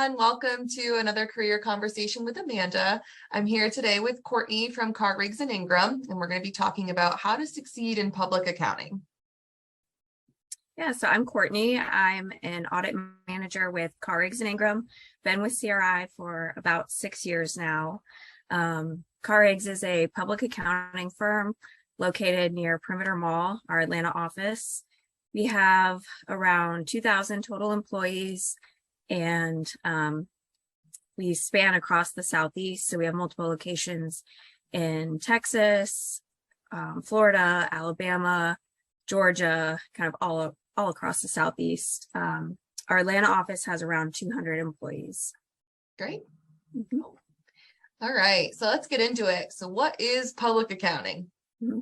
everyone. Welcome to another career conversation with Amanda. I'm here today with Courtney from CRI and Ingram, and we're going to be talking about how to succeed in public accounting. Yeah, so I'm Courtney. I'm an audit manager with CRI and Ingram. Been with CRI for about 6 years now. CRI is a public accounting firm located near Perimeter Mall, our Atlanta office. We have around 2,000 total employees, and we span across the Southeast. So we have multiple locations in Texas, Florida, Alabama, Georgia, kind of all across the Southeast. Our Atlanta office has around 200 employees. Great. Mm-hmm. All right, so let's get into it. So what is public accounting? Mm-hmm.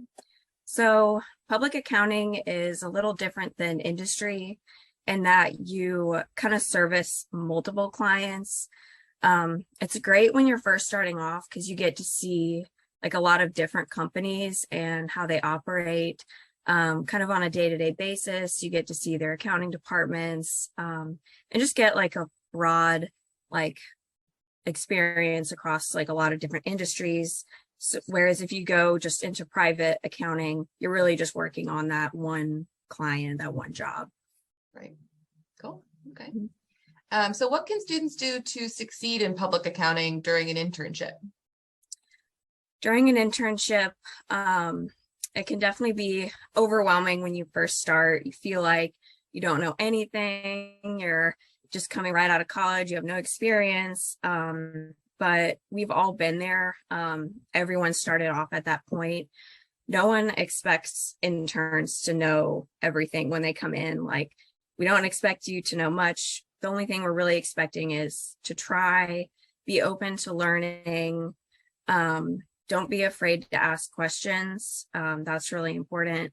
So public accounting is a little different than industry in that you kind of service multiple clients. It's great when you're first starting off because you get to see like a lot of different companies and how they operate kind of on a day-to-day basis. You get to see their accounting departments and just get like a broad like experience across like a lot of different industries. So, whereas if you go just into private accounting, you're really just working on that one client, that one job. Right. Cool. Okay. So what can students do to succeed in public accounting during an internship? During an internship, it can definitely be overwhelming when you first start. You feel like you don't know anything. You're just coming right out of college. You have no experience. But we've all been there. Everyone started off at that point. No one expects interns to know everything when they come in. Like, we don't expect you to know much. The only thing we're really expecting is to try, be open to learning. Don't be afraid to ask questions. That's really important.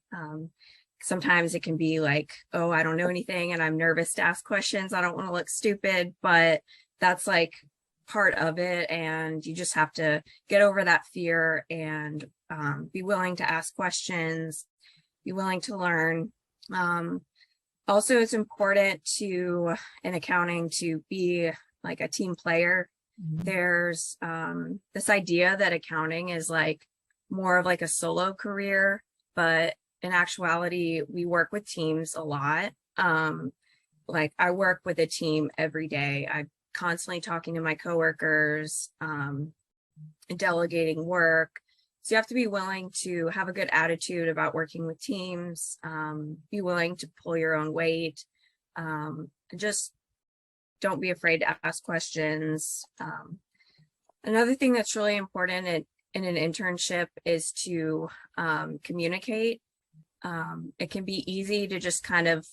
Sometimes it can be like, oh, I don't know anything and I'm nervous to ask questions. I don't want to look stupid, but that's like part of it, and you just have to get over that fear and be willing to ask questions, be willing to learn. Also, it's important to in accounting to be like a team player. Mm-hmm. There's this idea that accounting is like more of like a solo career, but in actuality we work with teams a lot. Like I work with a team every day. I constantly talking to my coworkers, delegating work. So you have to be willing to have a good attitude about working with teams, be willing to pull your own weight, and just don't be afraid to ask questions. Another thing that's really important in an internship is to communicate. It can be easy to just kind of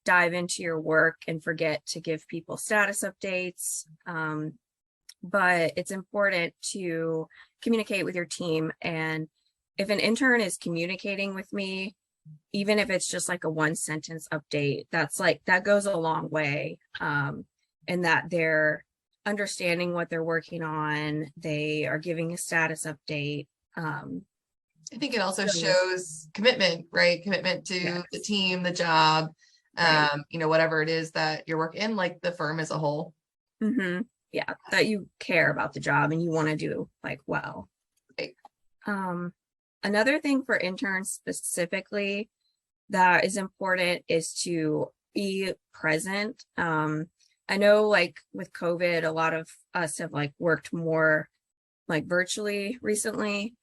dive into your work and forget to give people status updates. But it's important to communicate with your team. And if an intern is communicating with me, even if it's just like a 1-sentence update, that goes a long way. And that they're understanding what they're working on. They are giving a status update. I think it also shows commitment, right? Commitment to the team, the job. Right. Whatever it is that you're working in, like the firm as a whole. Mm-hmm. Yeah, that you care about the job and you want to do like well. Right. Another thing for interns specifically that is important is to be present. I know like with COVID, a lot of us have like worked more like virtually recently,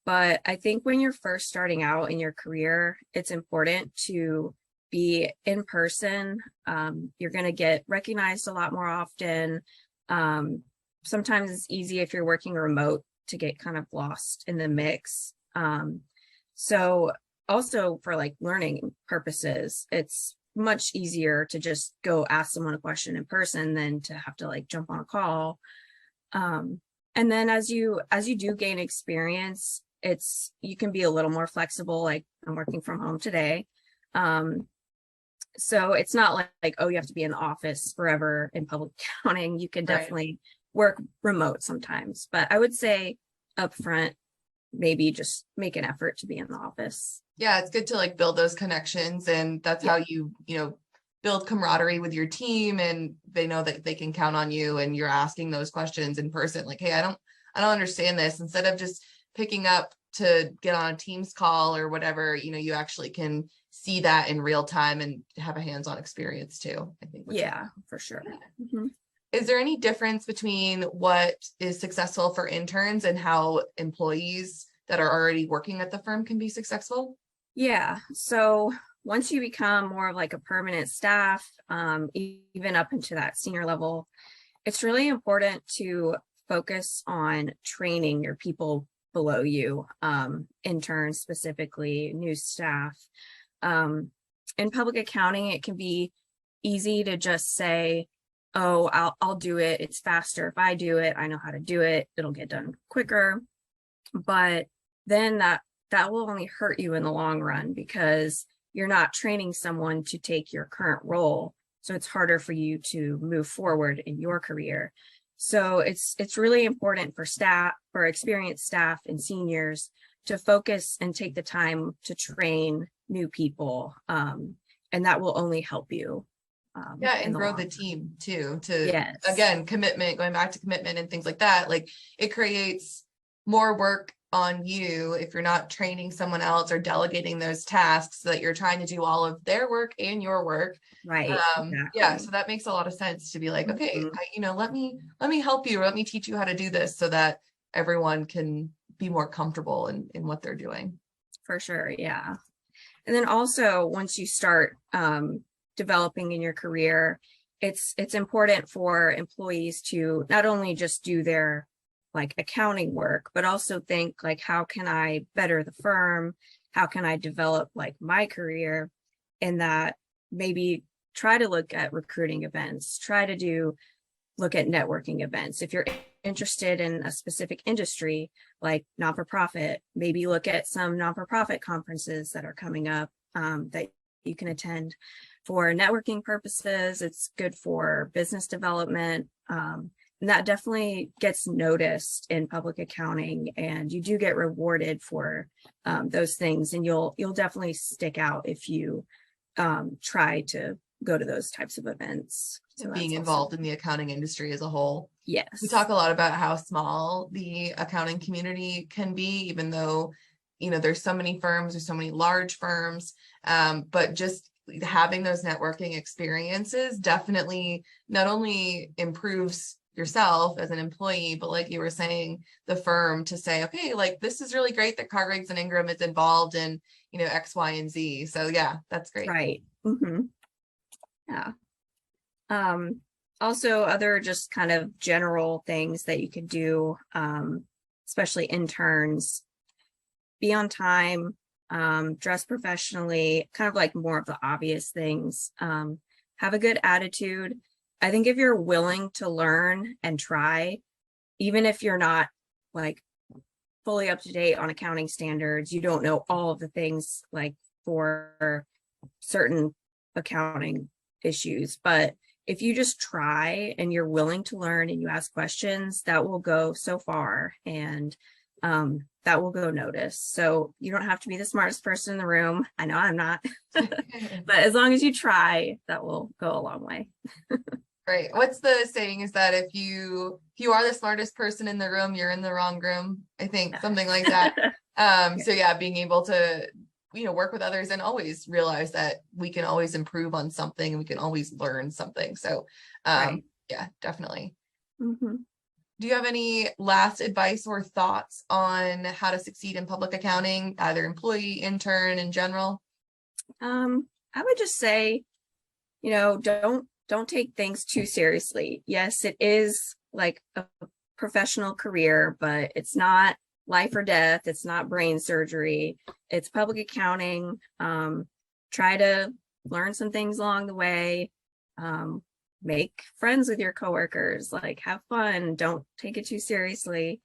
but I think when you're first starting out in your career, it's important to be in person. You're going to get recognized a lot more often. Sometimes it's easy if you're working remote to get kind of lost in the mix. So also for like learning purposes, it's much easier to just go ask someone a question in person than to have to like jump on a call. And then as you do gain experience, you can be a little more flexible. Like I'm working from home today. So it's not like, oh, you have to be in the office forever in public accounting. You can definitely work remote sometimes, but I would say upfront, maybe just make an effort to be in the office. Yeah, it's good to like build those connections, and that's how you build camaraderie with your team and they know that they can count on you and you're asking those questions in person, like, hey, I don't understand this, instead of just picking up to get on a Teams call or whatever, you actually can see that in real time and have a hands-on experience too, I think. Yeah, for sure. Mm-hmm. Is there any difference between what is successful for interns and how employees that are already working at the firm can be successful? Yeah, so once you become more of like a permanent staff, even up into that senior level, it's really important to focus on training your people below you, interns specifically, new staff. In public accounting, it can be easy to just say, oh, I'll do it. It's faster if I do it. I know how to do it. It'll get done quicker. But then that will only hurt you in the long run, because you're not training someone to take your current role. So it's harder for you to move forward in your career. So it's really important for staff, for experienced staff and seniors, to focus and take the time to train new people. And that will only help you. And grow the team too, to, yes, again, commitment, going back to commitment and things like that. Like, it creates more work on you if you're not training someone else or delegating those tasks, so that you're trying to do all of their work and your work. Right. Yeah, so that makes a lot of sense, to be like, okay, let me help you, or let me teach you how to do this, so that everyone can be more comfortable in what they're doing. For sure. Yeah. And then also, once you start developing in your career, it's important for employees to not only just do their like accounting work, but also think like, how can I better the firm? How can I develop like my career? And that maybe try to look at recruiting events, look at networking events. If you're interested in a specific industry, like not-for-profit, maybe look at some not-for-profit conferences that are coming up that you can attend. For networking purposes, it's good for business development. And that definitely gets noticed in public accounting, and you do get rewarded for those things. And you'll definitely stick out if you try to go to those types of events. So being involved in the accounting industry as a whole. Yes. We talk a lot about how small the accounting community can be, even though, there's so many firms, there's so many large firms, but just having those networking experiences definitely not only improves yourself as an employee, but like you were saying, the firm, to say, okay, like, this is really great that Cargriggs and Ingram is involved in, X, Y, and Z. So yeah, that's great. Right. Mm-hmm. Yeah. Also, other just kind of general things that you could do, especially interns: be on time, dress professionally, kind of like more of the obvious things. Have a good attitude. I think if you're willing to learn and try, even if you're not like fully up to date on accounting standards, you don't know all of the things like for certain accounting issues, but if you just try and you're willing to learn and you ask questions, that will go so far, and that will go noticed. So you don't have to be the smartest person in the room. I know I'm not, but as long as you try, that will go a long way. Right. What's the saying, is that if you are the smartest person in the room, you're in the wrong room, I think, something like that. So yeah, being able to, work with others and always realize that we can always improve on something, and we can always learn something. So Right. yeah, definitely. Mm-hmm. Do you have any last advice or thoughts on how to succeed in public accounting, either employee, intern, in general? I would just say, don't take things too seriously. Yes, it is like a professional career, but it's not life or death. It's not brain surgery. It's public accounting. Try to learn some things along the way. Make friends with your coworkers, like, have fun. Don't take it too seriously.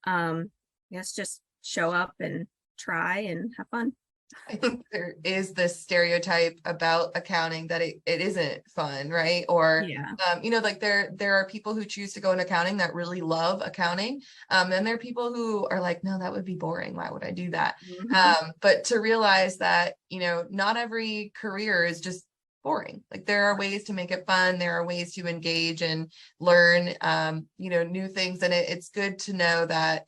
Yes, just show up and try and have fun. I think there is this stereotype about accounting that it isn't fun, right? Or, yeah. Like there are people who choose to go in accounting that really love accounting. And there are people who are like, no, that would be boring. Why would I do that? Mm-hmm. But to realize that, not every career is just boring. Like there are ways to make it fun. There are ways to engage and learn, new things. And it's good to know that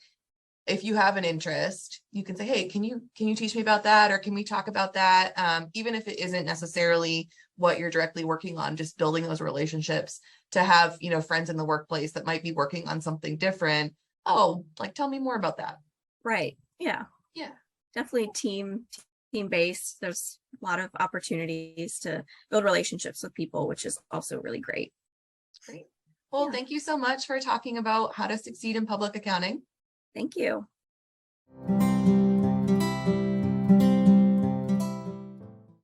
if you have an interest, you can say, hey, can you teach me about that? Or can we talk about that? Even if it isn't necessarily what you're directly working on, just building those relationships to have, friends in the workplace that might be working on something different. Oh, like, tell me more about that. Right. Yeah. Yeah. Definitely team based. There's a lot of opportunities to build relationships with people, which is also really great. Great. Well, Yeah. Thank you so much for talking about how to succeed in public accounting. Thank you.